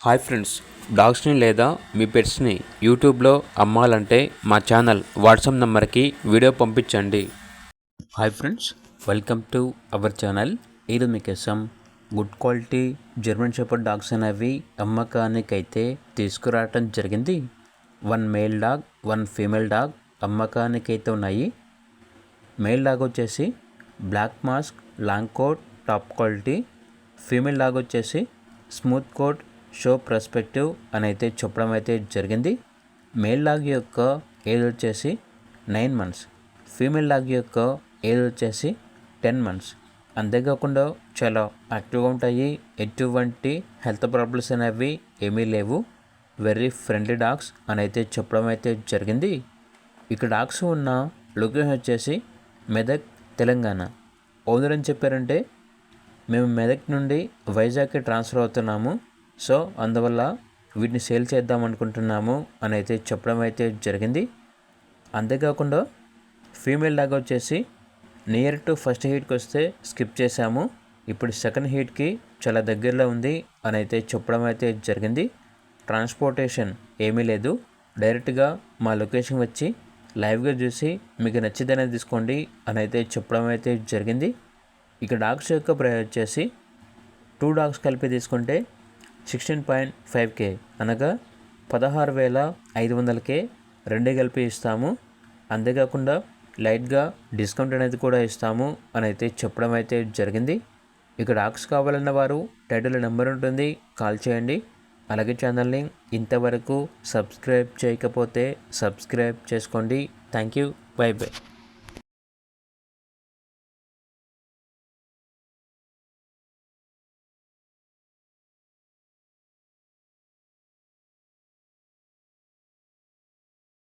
Hi friends, డాగ్స్ని లేదా మీ పెట్స్ని యూట్యూబ్లో అమ్మాలంటే మా ఛానల్ వాట్సాప్ నెంబర్కి వీడియో పంపించండి. Hi friends, welcome to our channel. ఇది మీకోసం good quality German shepherd dogs అనేవి అమ్మకానికైతే తీసుకురావటం జరిగింది. 1 మేల్ డాగ్ 1 ఫీమేల్ డాగ్ అమ్మకానికైతే ఉన్నాయి. మేల్ డాగ్ వచ్చేసి black mask long coat top quality, female dog వచ్చేసి స్మూత్ కోట్ షో పర్స్పెక్టివ్ అని అయితే చెప్పడం అయితే జరిగింది. మేల్ డాగ్ యొక్క ఏజ్ వచ్చేసి 9 months, ఫీమేల్ డాగ్ యొక్క ఏజ్ వచ్చేసి 10 months. అంతేకాకుండా చాలా యాక్టివ్గా ఉంటాయి. ఎటువంటి హెల్త్ ప్రాబ్లమ్స్ అనేవి ఏమీ లేవు. వెరీ ఫ్రెండ్లీ డాగ్స్ అని అయితే చెప్పడం అయితే జరిగింది. ఇక్కడ డాగ్స్ ఉన్న లొకేషన్ వచ్చేసి మెదక్, తెలంగాణ. ఓనర్ అని చెప్పారంటే మేము మెదక్ నుండి వైజాగ్కి ట్రాన్స్ఫర్ అవుతున్నాము, సో అందువల్ల వీటిని సేల్ చేద్దాం అనుకుంటున్నాము అని అయితే చెప్పడం అయితే జరిగింది. అంతేకాకుండా ఫీమేల్ డాగ్ వచ్చేసి నియర్ టు ఫస్ట్ హీట్కి వస్తే స్కిప్ చేశాము, ఇప్పుడు సెకండ్ హీట్కి చాలా దగ్గరలో ఉంది అని అయితే చెప్పడం అయితే జరిగింది. ట్రాన్స్పోర్టేషన్ ఏమీ లేదు, డైరెక్ట్గా మా లొకేషన్ వచ్చి లైవ్గా చూసి మీకు నచ్చిదనే తీసుకోండి అని అయితే చెప్పడం అయితే జరిగింది. ఇక డాగ్స్ యొక్క ప్రైస్ వచ్చేసి 2 డాగ్స్ కలిపి తీసుకుంటే 16.5K అనగా 16,500కే 2 కలిపి ఇస్తాము. అంతేకాకుండా లైట్గా డిస్కౌంట్ అనేది కూడా ఇస్తాము అని అయితే చెప్పడం అయితే జరిగింది. ఇక డాగ్స్ కావాలన్న వారు టైటిల్ నెంబర్ ఉంటుంది, కాల్ చేయండి. అలాగే ఛానల్ని ఇంతవరకు సబ్స్క్రైబ్ చేయకపోతే సబ్స్క్రైబ్ చేసుకోండి. Thank you, by by.